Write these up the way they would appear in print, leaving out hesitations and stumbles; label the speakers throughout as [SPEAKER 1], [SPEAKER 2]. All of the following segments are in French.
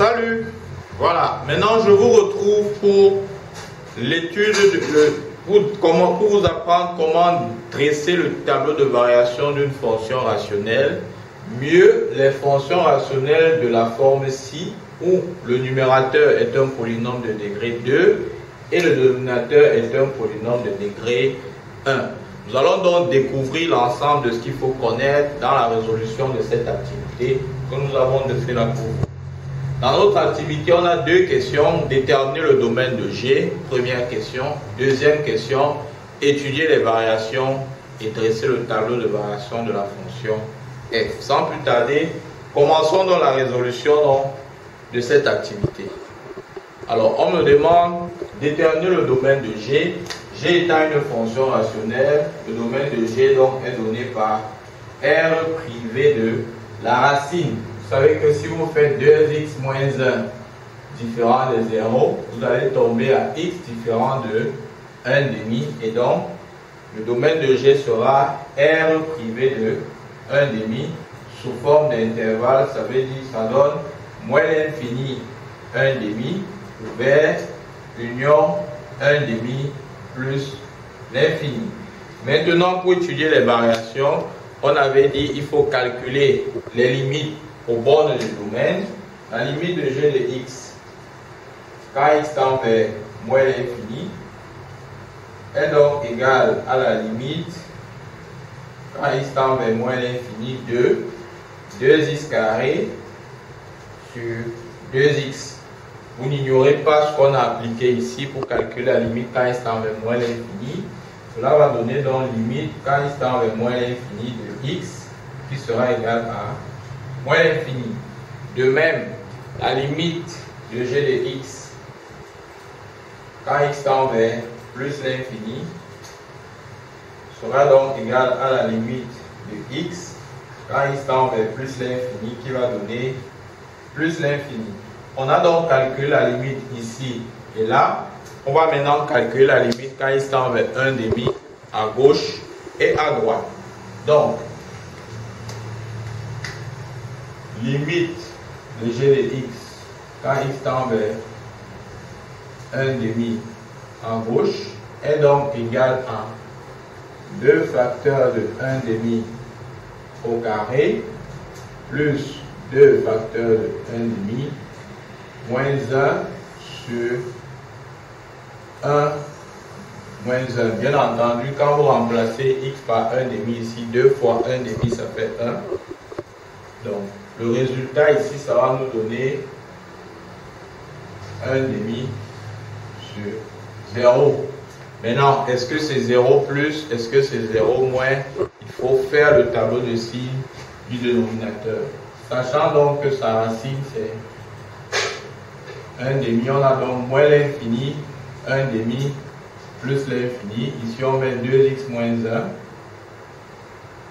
[SPEAKER 1] Salut. Voilà, maintenant je vous retrouve pour l'étude pour vous apprendre comment dresser le tableau de variation d'une fonction rationnelle. Mieux, les fonctions rationnelles de la forme ci, où le numérateur est un polynôme de degré 2 et le dénominateur est un polynôme de degré 1. Nous allons donc découvrir l'ensemble de ce qu'il faut connaître dans la résolution de cette activité que nous avons fait la cour. Dans notre activité, on a deux questions. Déterminer le domaine de G, première question. Deuxième question, étudier les variations et dresser le tableau de variation de la fonction f. Sans plus tarder, commençons dans la résolution de cette activité. Alors, on me demande déterminer le domaine de G. G étant une fonction rationnelle, le domaine de G donc est donné par R privé de la racine. Vous savez que si vous faites 2x moins 1 différent de 0, vous allez tomber à x différent de 1 demi. Et donc, le domaine de G sera R privé de 1 demi sous forme d'intervalle. Ça veut dire, ça donne moins l'infini 1 demi vers union 1 demi plus l'infini. Maintenant, pour étudier les variations, on avait dit qu'il faut calculer les limites aux bornes du domaine. La limite de G de x, quand x tend vers moins l'infini, est donc égale à la limite, quand x tend vers moins l'infini, de 2x carré sur 2x. Vous n'ignorez pas ce qu'on a appliqué ici pour calculer la limite quand x tend vers moins l'infini. Cela va donner donc limite quand x tend vers moins l'infini de x qui sera égal à moins l'infini. De même, la limite de g de x quand x tend vers plus l'infini sera donc égal à la limite de x quand x tend vers plus l'infini qui va donner plus l'infini. On a donc calculé la limite ici et là. On va maintenant calculer la limite quand x tend vers 1 demi à gauche et à droite. Donc, limite de g de x quand x tend vers 1 demi à gauche est donc égale à 2 facteurs de 1 demi au carré plus 2 facteurs de 1 demi moins 1 sur 1 moins 1. Bien entendu, quand vous remplacez x par 1 demi ici, 2 fois 1 demi, ça fait 1. Donc, le résultat ici, ça va nous donner 1 demi sur 0. Maintenant, est-ce que c'est 0 plus? Est-ce que c'est 0 moins? Il faut faire le tableau de signes du dénominateur. Sachant donc que sa racine, c'est 1 demi, on a donc moins l'infini, 1 demi plus l'infini. Ici, on met 2x moins 1.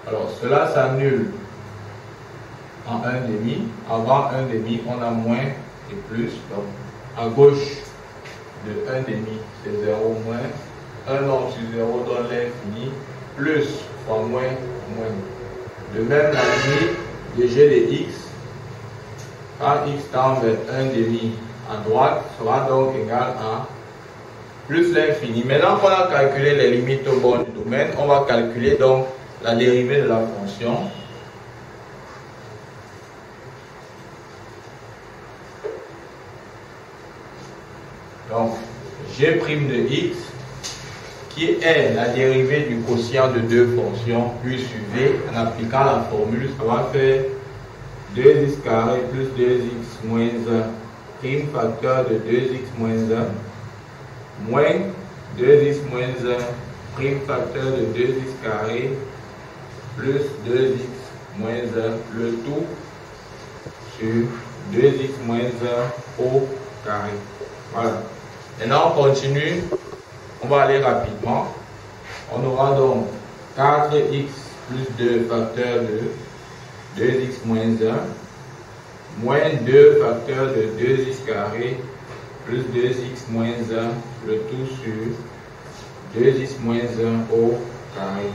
[SPEAKER 1] Alors, cela s'annule en 1 demi. Avant 1 demi, on a moins et plus. Donc, à gauche de 1 demi, c'est 0 moins. 1 nombre sur 0 donne l'infini. Plus fois moins, moins. De même, la limite de g de x, quand x tend vers 1 demi à droite, sera donc égal à plus l'infini. Maintenant qu'on a calculé les limites au bord du domaine, on va calculer donc la dérivée de la fonction. Donc, g' de x, qui est la dérivée du quotient de deux fonctions, u sur v, en appliquant la formule, ça va faire 2x carré plus 2x moins 1, prime facteur de 2x moins 1, moins 2x moins 1, prime facteur de 2x carré, plus 2x moins 1, le tout sur 2x moins 1 au carré. Voilà. Maintenant, on continue. On va aller rapidement. On aura donc 4x plus 2 facteur de 2x moins 1, moins 2 facteur de 2x carré, plus 2x moins 1, le tout sur 2x moins 1 au carré.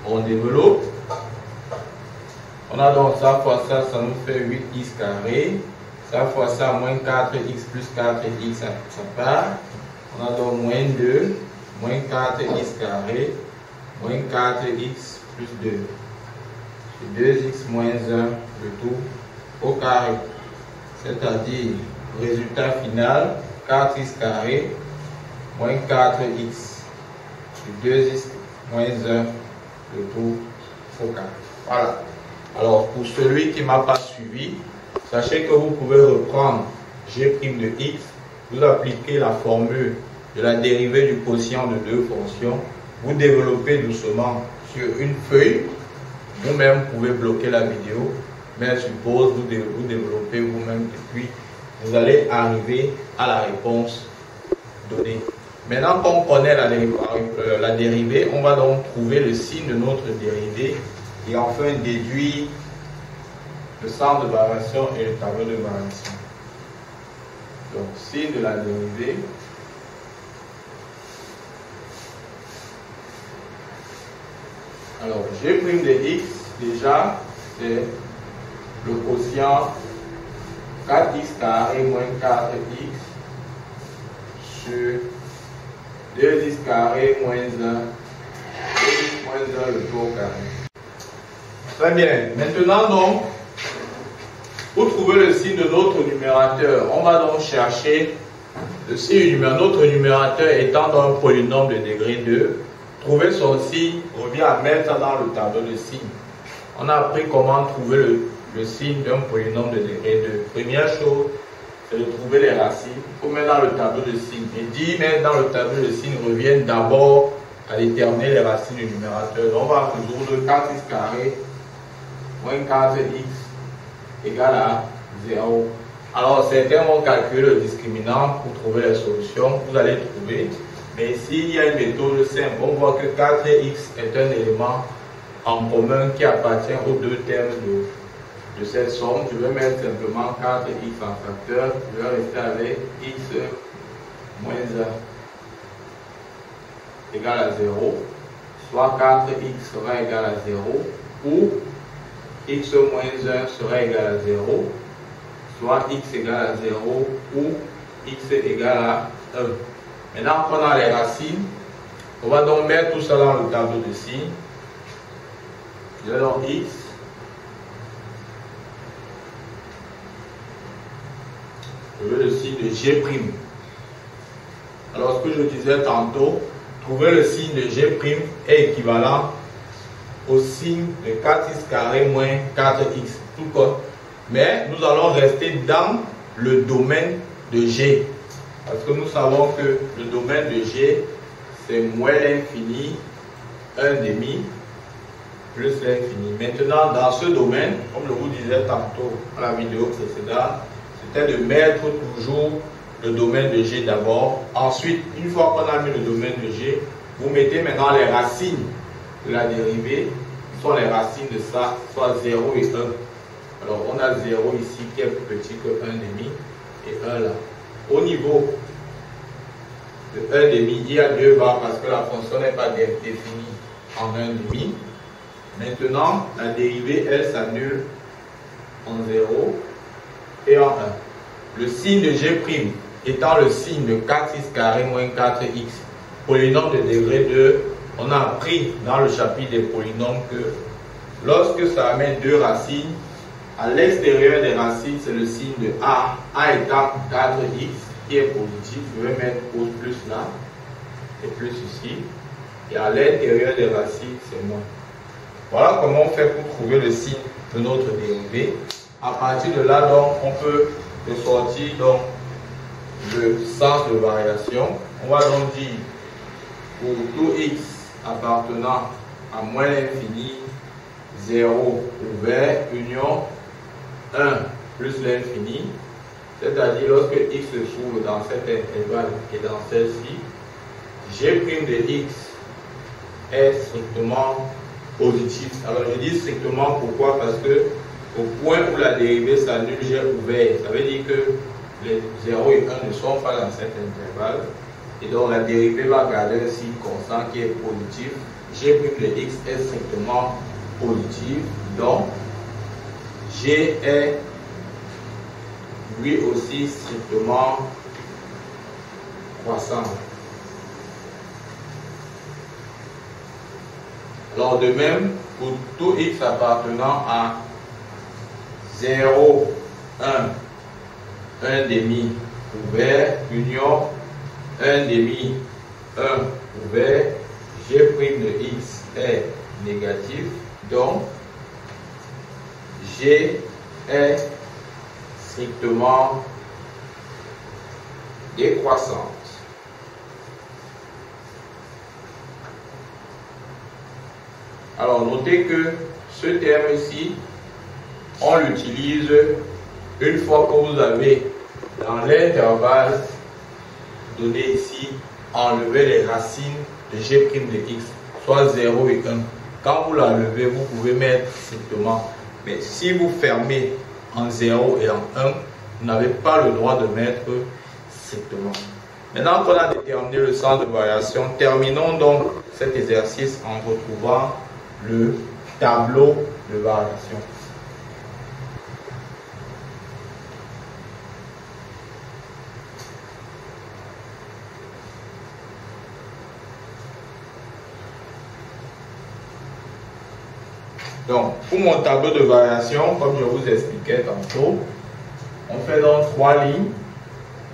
[SPEAKER 1] On développe. On a donc ça fois ça, ça nous fait 8x carré. Ça fois ça, moins 4x plus 4x, ça part. On a donc moins 2, moins 4x carré, moins 4x plus 2. C'est 2x moins 1, le tout au carré. C'est-à-dire, résultat final, 4x carré, moins 4x, c'est 2x moins 1, le tout au carré. Voilà. Alors, pour celui qui ne m'a pas suivi, sachez que vous pouvez reprendre g' de x, vous appliquez la formule de la dérivée du quotient de deux fonctions, vous développez doucement sur une feuille, vous-même pouvez bloquer la vidéo, mais je suppose vous développez vous-même et puis vous allez arriver à la réponse donnée. Maintenant qu'on connaît la dérivée, on va donc trouver le signe de notre dérivée et enfin déduire le centre de variation et le tableau de variation. Donc, signe de la dérivée. Alors, g' de x, déjà, c'est le quotient 4x carré moins 4x sur 2x carré moins 1, 2x moins 1 le tout au carré. Très bien. Maintenant, donc, pour trouver le signe de notre numérateur, on va donc chercher le signe, notre numérateur étant dans un polynôme de degré 2. Trouver son signe revient à mettre dans le tableau de signes. On a appris comment trouver le signe d'un polynôme de degré 2. Première chose, c'est de trouver les racines. Il faut mettre dans le tableau de signes. Et dire mettre dans le tableau de signes revient d'abord à déterminer les racines du numérateur. Donc on va résoudre 4x carré moins 4x égale à 0. Alors certains vont calculer le discriminant pour trouver les solutions. Vous allez trouver. Mais ici, il y a une méthode simple. On voit que 4x est un élément en commun qui appartient aux deux termes de cette somme. Je vais mettre simplement 4x en facteur. Je vais rester avec x moins 1 égale à 0. Soit 4x sera égal à 0 ou x moins 1 sera égal à 0. Soit x égale à 0 ou x égale à 1. Maintenant qu'on a les racines, on va donc mettre tout ça dans le tableau de signes. Je vais donc x. Je veux le signe de g'. Alors ce que je disais tantôt, trouver le signe de g' est équivalent au signe de 4x carré moins 4x. Tout comme. Mais nous allons rester dans le domaine de g. Parce que nous savons que le domaine de g, c'est moins l'infini, 1 demi, plus l'infini. Maintenant, dans ce domaine, comme je vous disais tantôt à la vidéo précédente, c'était de mettre toujours le domaine de g d'abord. Ensuite, une fois qu'on a mis le domaine de g, vous mettez maintenant les racines de la dérivée, qui sont les racines de ça, soit 0 et 1. Alors, on a 0 ici qui est plus petit que 1 demi et 1 là. Au niveau de 1 demi, il y a 2 barres parce que la fonction n'est pas définie en 1 demi. Maintenant, la dérivée, elle s'annule en 0 et en 1. Le signe de g' étant le signe de 4x carré moins 4x, polynôme de degré 2, on a appris dans le chapitre des polynômes que lorsque ça amène deux racines, à l'extérieur des racines, c'est le signe de A. A étant 4x qui est positif, je vais mettre plus là et plus ici. Et à l'intérieur des racines, c'est moins. Voilà comment on fait pour trouver le signe de notre dérivée. À partir de là, donc, on peut ressortir donc, le sens de variation. On va donc dire pour tout x appartenant à moins l'infini, 0 ouvert, union 1 plus l'infini, c'est-à-dire lorsque x se trouve dans cet intervalle et dans celle-ci, g' de x est strictement positif. Alors je dis strictement pourquoi? Parce que au point où la dérivée s'annule, j'ai ouvert. Ça veut dire que les 0 et 1 ne sont pas dans cet intervalle. Et donc la dérivée va garder un signe constant qui est positif. G' de x est strictement positif. Donc G est lui aussi strictement croissant. Alors de même, pour tout x appartenant à 0, 1, 1 demi ouvert, union 1 demi, 1 ouvert, g' de x est négatif, donc g est strictement décroissante. Alors notez que ce terme ici, on l'utilise une fois que vous avez dans l'intervalle donné ici enlevé les racines de g' de x, soit 0 et 1. Quand vous l'enlevez, vous pouvez mettre strictement. Mais si vous fermez en 0 et en 1, vous n'avez pas le droit de mettre strictement. Maintenant qu'on a déterminé le sens de variation, terminons donc cet exercice en retrouvant le tableau de variation. Donc, pour mon tableau de variation, comme je vous expliquais tantôt, on fait donc 3 lignes.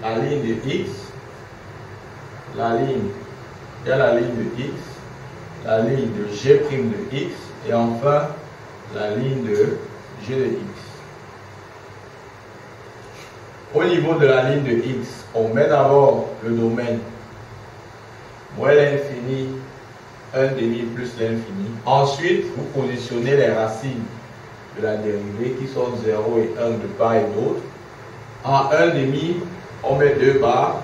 [SPEAKER 1] La ligne de x, la ligne de x, la ligne de g' de x et enfin la ligne de g de x. Au niveau de la ligne de x, on met d'abord le domaine moins l'infini, 1 demi plus l'infini. Ensuite, vous positionnez les racines de la dérivée qui sont 0 et 1 de part et d'autre. En 1 demi, on met 2 barres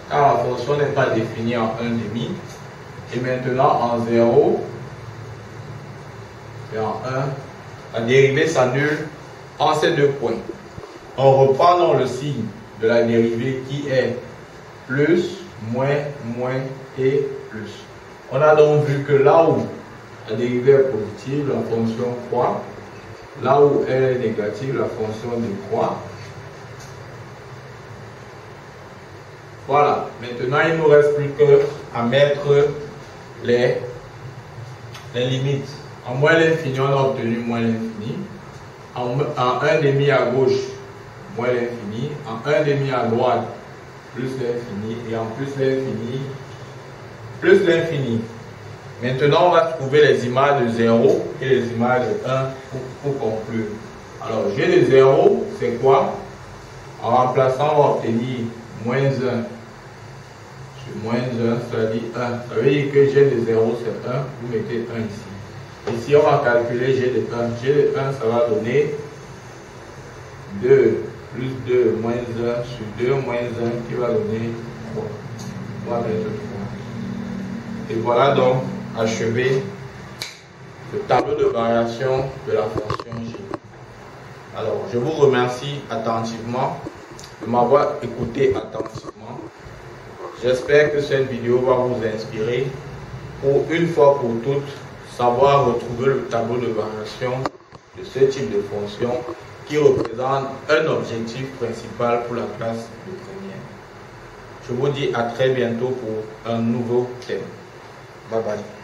[SPEAKER 1] car la fonction n'est pas définie en 1 demi. Et maintenant en 0 et en 1, la dérivée s'annule en ces deux points. On reprend dans le signe de la dérivée qui est plus, moins et plus. On a donc vu que là où la dérivée est positive, la fonction croît. Là où elle est négative, la fonction décroît. Voilà. Maintenant, il ne nous reste plus qu'à mettre les limites. En moins l'infini, on a obtenu moins l'infini. En 1 demi à gauche, moins l'infini. En 1 demi à droite, plus l'infini. Et en plus l'infini, plus l'infini. Maintenant, on va trouver les images de 0 et les images de 1 pour conclure. Alors, g de 0, c'est quoi? En remplaçant, on va obtenir moins 1 sur moins 1, ça dit 1. Ça veut dire que g de 0, c'est 1. Vous mettez 1 ici. Ici, on va calculer g de 1. g de 1, ça va donner 2 plus 2 moins 1 sur 2 moins 1 qui va donner 3. On va mettre 3. Et voilà donc achevé le tableau de variation de la fonction g. Alors, je vous remercie attentivement de m'avoir écouté attentivement. J'espère que cette vidéo va vous inspirer pour une fois pour toutes savoir retrouver le tableau de variation de ce type de fonction qui représente un objectif principal pour la classe de première. Je vous dis à très bientôt pour un nouveau thème. Bye bye.